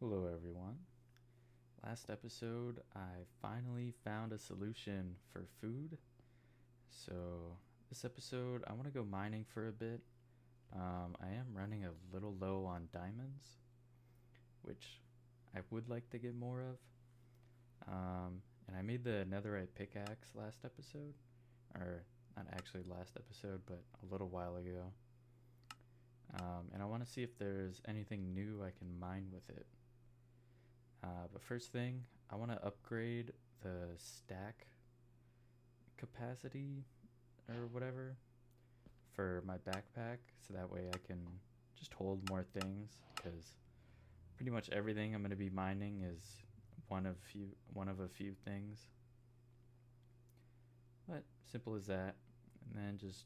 Hello, everyone. Last episode, I finally found a solution for food. So, this episode, I want to go mining for a bit. I am running a little low on diamonds, which I would like to get more of. And I made the netherite pickaxe last episode, or not actually last episode, but a little while ago. And I want to see if there's anything new I can mine with it. But first thing, I want to upgrade the stack capacity or whatever for my backpack so that way I can just hold more things, because pretty much everything I'm going to be mining is one of a few things. But simple as that. And then just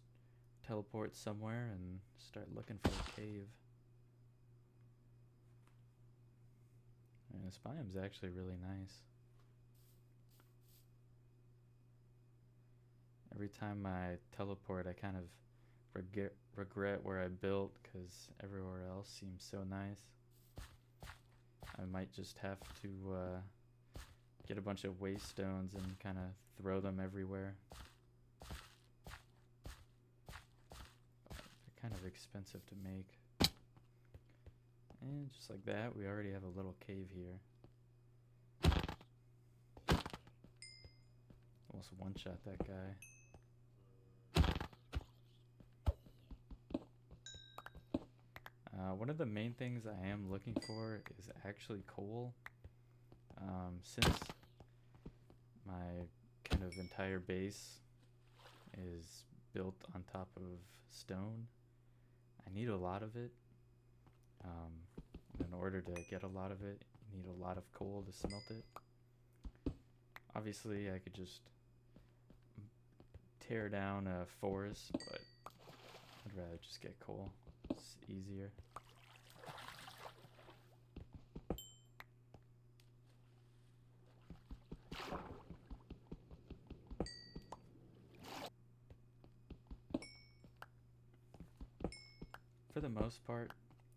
teleport somewhere and start looking for a cave. And this biome's actually really nice. Every time I teleport, I kind of regret where I built because everywhere else seems so nice. I might just have to get a bunch of waste stones and kind of throw them everywhere. They're kind of expensive to make. And just like that, we already have a little cave here. Almost one-shot that guy. One of the main things I am looking for is actually coal. Since my kind of entire base is built on top of stone, I need a lot of it. In order to get a lot of it, you need a lot of coal to smelt it. Obviously, I could just tear down a forest, but I'd rather just get coal. It's easier. For the most part,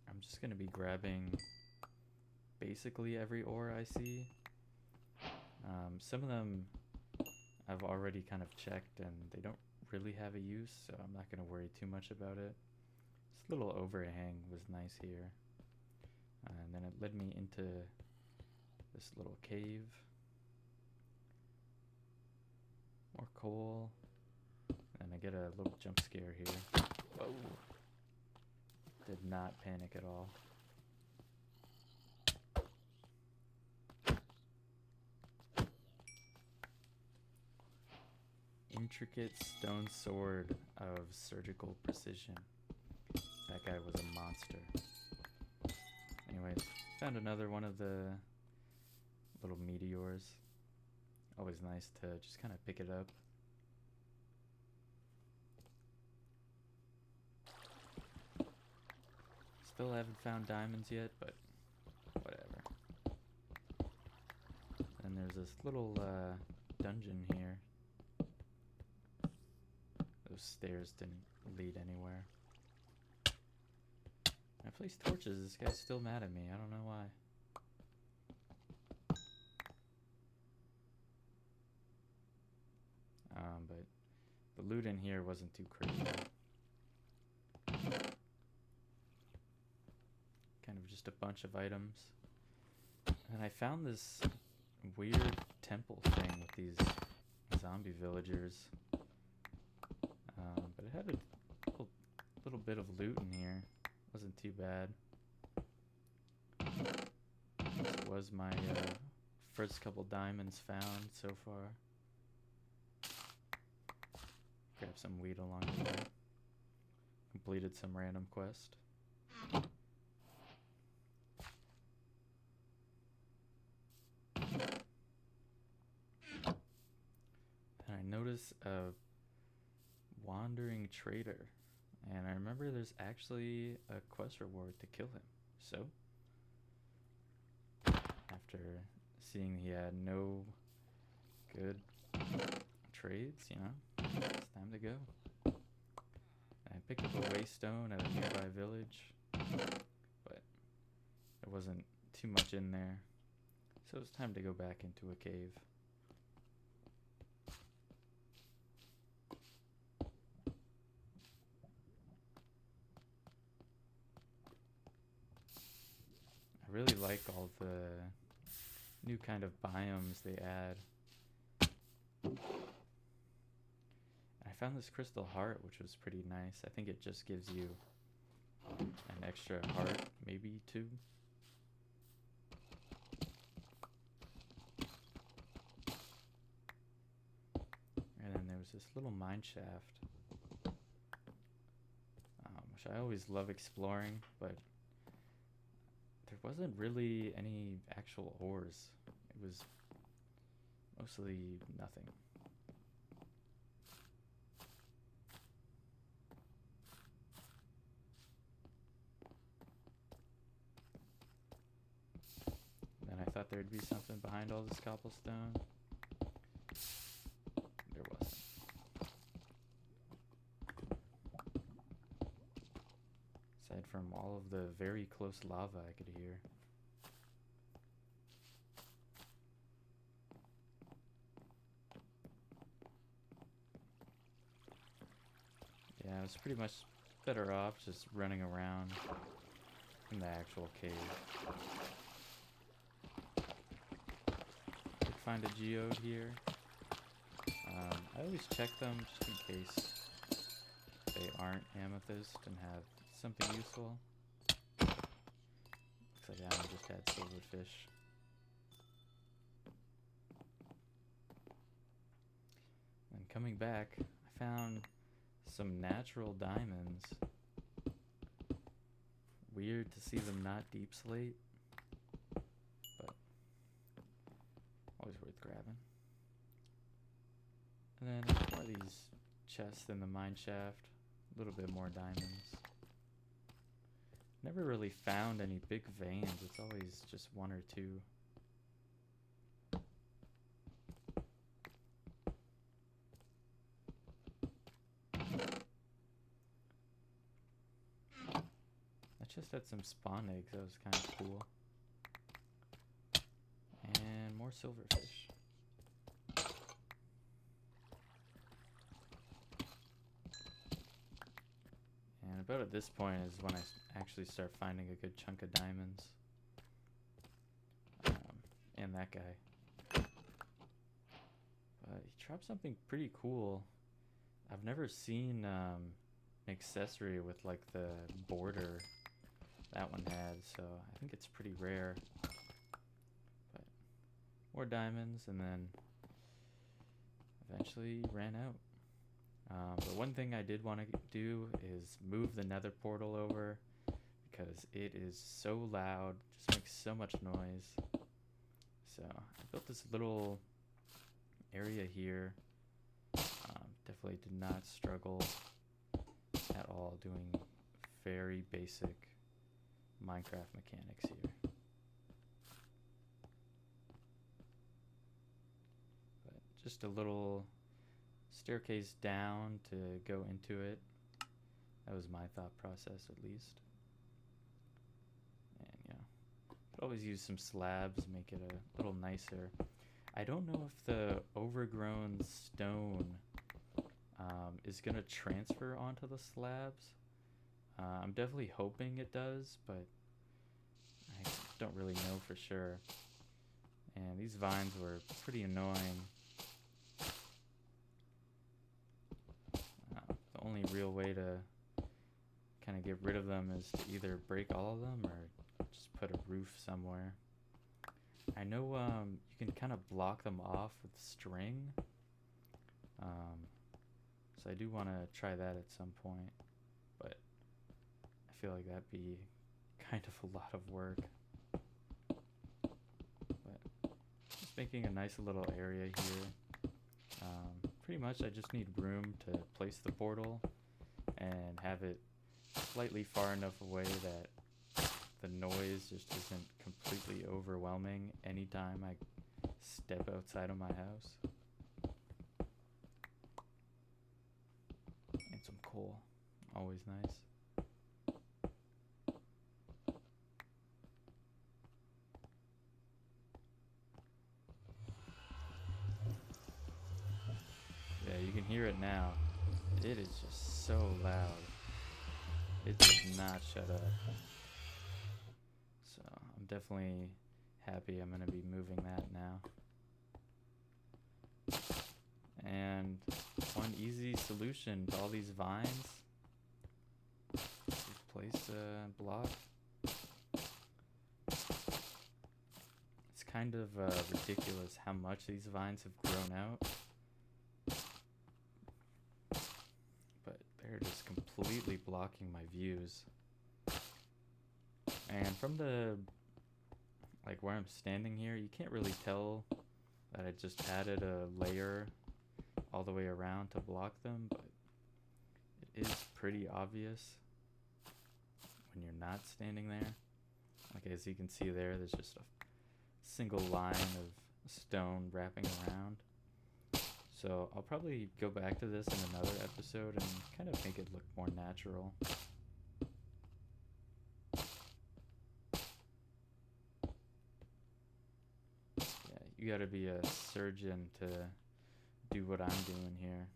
I'm just going to be grabbing basically every ore I see. Some of them I've already kind of checked and they don't really have a use, so I'm not going to worry too much about it. This little overhang was nice here. And then it led me into this little cave. More coal. And I get a little jump scare here. Whoa. Did not panic at all. Intricate stone sword of surgical precision. That guy was a monster. Anyways, found another one of the little meteors. Always nice to just kind of pick it up. Still haven't found diamonds yet, but whatever. And there's this little dungeon here. Those stairs didn't lead anywhere. I placed torches. This guy's still mad at me. I don't know why. But the loot in here wasn't too crazy. Kind of just a bunch of items. And I found this weird temple thing with these zombie villagers. But it had a little bit of loot in here. Wasn't too bad. This was my first couple diamonds found so far. Grab some wheat along the way. Completed some random quest. And I notice a wandering trader. And I remember there's actually a quest reward to kill him. So, after seeing he had no good trades, you know, it's time to go. I picked up a waste stone at a nearby village, but there wasn't too much in there. So it's time to go back into a cave. I really like all the new kind of biomes they add. I found this crystal heart, which was pretty nice. I think it just gives you an extra heart, maybe 2. And then there was this little mine shaft, which I always love exploring, but there wasn't really any actual ores. It was mostly nothing. Then I thought there'd be something behind all this cobblestone. There wasn't. Aside from all of the very close lava I could hear. Yeah, I was pretty much better off just running around in the actual cave. Did find a geode here. I always check them just in case they aren't amethyst and have something useful. Looks like I just had silverfish. And coming back, I found some natural diamonds. Weird to see them not deep slate, but always worth grabbing. And then more of these chests in the mine shaft, a little bit more diamonds. Never really found any big veins, it's always just 1 or 2. Just had some spawn eggs, that was kind of cool. And more silverfish. And about at this point is when I actually start finding a good chunk of diamonds. And that guy. But he dropped something pretty cool. I've never seen an accessory with like the border that one had, so I think it's pretty rare. But more diamonds, and then eventually ran out. But one thing I did want to do is move the nether portal over, because it is so loud, just makes so much noise. So I built this little area here. Definitely did not struggle at all doing very basic Minecraft mechanics here. But just a little staircase down to go into it. That was my thought process, at least. And yeah, could always use some slabs, make it a little nicer. I don't know if the overgrown stone is gonna transfer onto the slabs. I'm definitely hoping it does, but I don't really know for sure. And these vines were pretty annoying. The only real way to kind of get rid of them is to either break all of them or just put a roof somewhere. I know you can kind of block them off with string. So I do want to try that at some point, but I feel like that'd be kind of a lot of work. But just making a nice little area here. Pretty much I just need room to place the portal and have it slightly far enough away that the noise just isn't completely overwhelming anytime I step outside of my house. And some coal, always nice. hear it now. It is just so loud. It does not shut up. So I'm definitely happy I'm going to be moving that now. And one easy solution to all these vines, just place a block. It's kind of ridiculous how much these vines have grown out. But they're just completely blocking my views. And from the, like where I'm standing here, you can't really tell that I just added a layer all the way around to block them, but it is pretty obvious when you're not standing there. Like as you can see there, there's just a single line of stone wrapping around. So I'll probably go back to this in another episode and kind of make it look more natural. Yeah, you gotta be a surgeon to do what I'm doing here.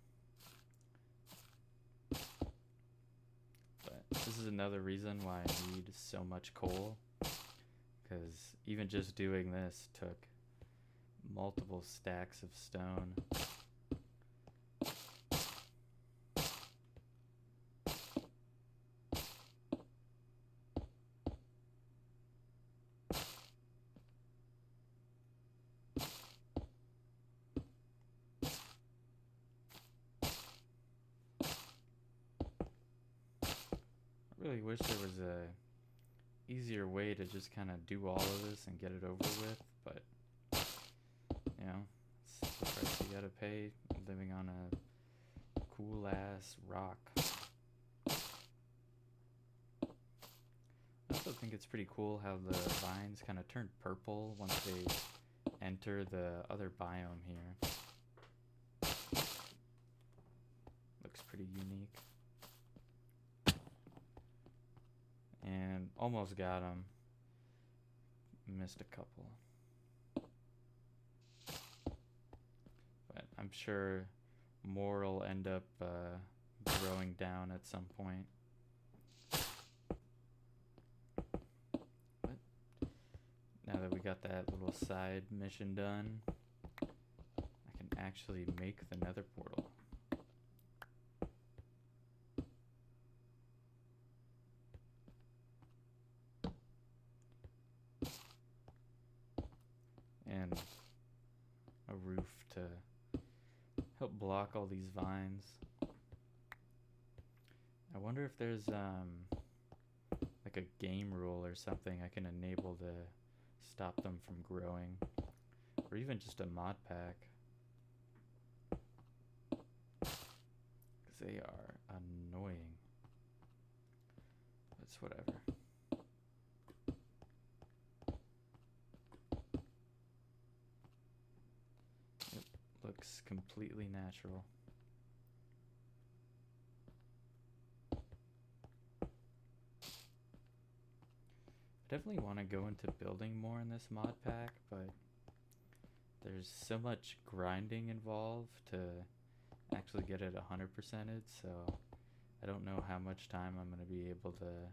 But this is another reason why I need so much coal, because even just doing this took multiple stacks of stone. I really wish there was a easier way to just kind of do all of this and get it over with, but you know, it's the price you gotta pay living on a cool ass rock. I also think it's pretty cool how the vines kind of turn purple once they enter the other biome here. Looks pretty unique. And almost got him. Missed a couple. But I'm sure more will end up growing down at some point. But now that we got that little side mission done, I can actually make the nether portal. And a roof to help block all these vines. I wonder if there's like a game rule or something I can enable to stop them from growing, or even just a mod pack, because they are annoying. It's whatever. Looks completely natural. I definitely want to go into building more in this mod pack, but there's so much grinding involved to actually get it 100%ed, so I don't know how much time I'm going to be able to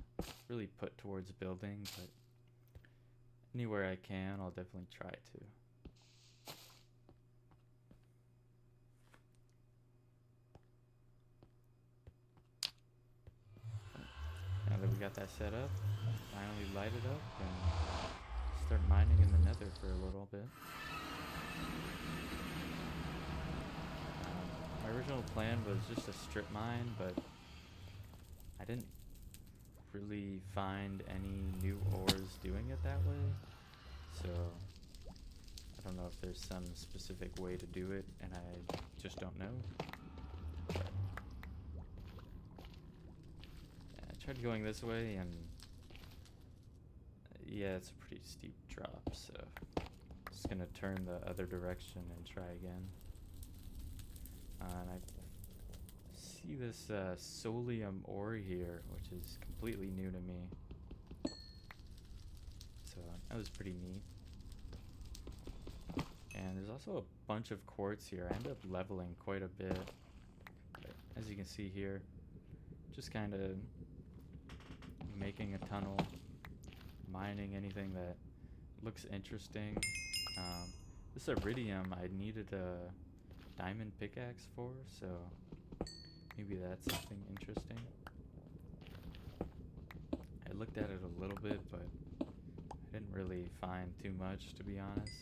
really put towards building, but anywhere I can, I'll definitely try to. Now that we got that set up, finally light it up and start mining in the nether for a little bit. My original plan was just a strip mine, but I didn't really find any new ores doing it that way, so I don't know if there's some specific way to do it, and I just don't know. But I tried going this way, and yeah, it's a pretty steep drop, so I'm just gonna turn the other direction and try again. And I see this solium ore here, which is completely new to me, so that was pretty neat. And there's also a bunch of quartz here. I ended up leveling quite a bit as you can see here, just kind of making a tunnel, mining anything that looks interesting. This iridium I needed a diamond pickaxe for, so maybe that's something interesting. I looked at it a little bit, but I didn't really find too much, to be honest.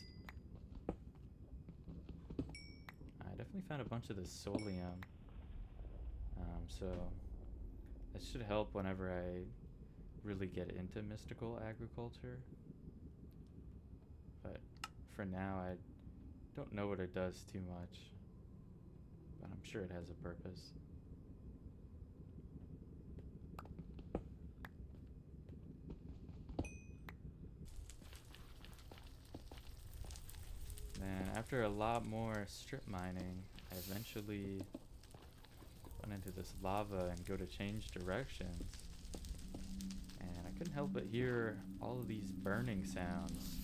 I definitely found a bunch of this solium, so that should help whenever I really get into mystical agriculture. But for now, I don't know what it does too much, but I'm sure it has a purpose. Then after a lot more strip mining, I eventually went into this lava and go to change directions. And I couldn't help but hear all of these burning sounds.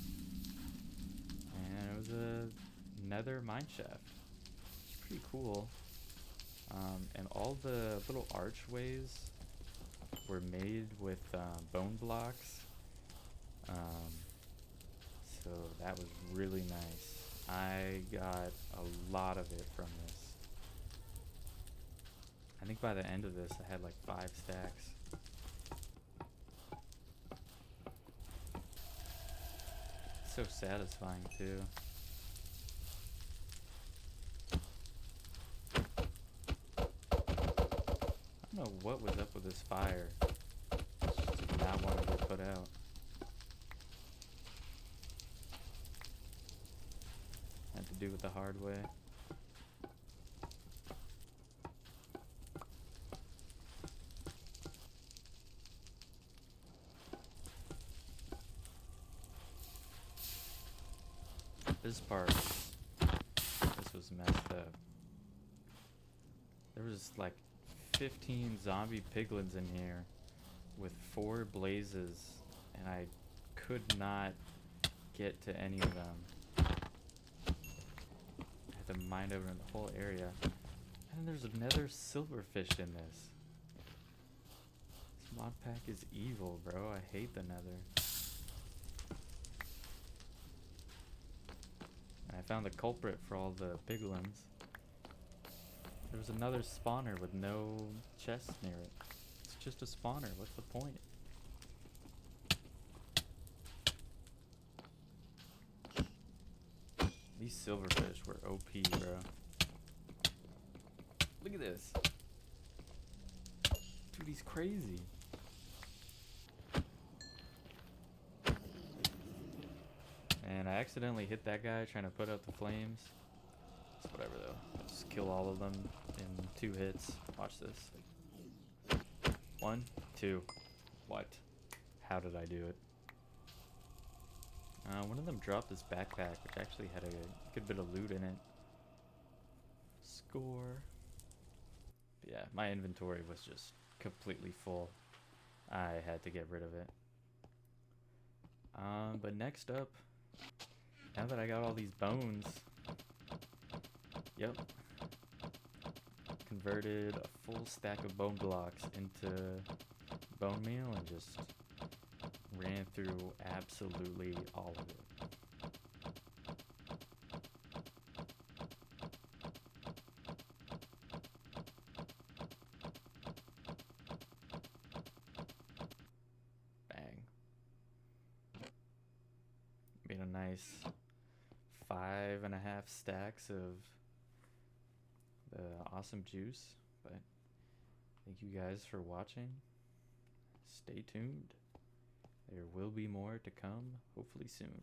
And it was a nether mine shaft. It's pretty cool. And all the little archways were made with bone blocks. So that was really nice. I got a lot of it from this. I think by the end of this I had like 5 stacks. So satisfying too. I don't know what was up with this fire. It just did not want to get put out. Had to do it the hard way. This part, this was messed up. There was like 15 zombie piglins in here with 4 blazes, and I could not get to any of them. I had to mine over the whole area. And there's another silverfish in this. This mod pack is evil, bro. I hate the nether. And I found the culprit for all the piglins. There was another spawner with no chest near it. It's just a spawner. What's the point? These silverfish were OP, bro. Look at this. Dude, he's crazy. And I accidentally hit that guy trying to put out the flames. It's whatever though. I'll just kill all of them in 2 hits. Watch this. 1, 2. What? How did I do it? One of them dropped this backpack, which actually had a good bit of loot in it. Score. But yeah, my inventory was just completely full. I had to get rid of it. But next up, now that I got all these bones, yep, converted a full stack of bone blocks into bone meal and just ran through absolutely all of it. Bang. Made a nice 5.5 stacks of the awesome juice. But thank you guys for watching. Stay tuned. There will be more to come, hopefully soon.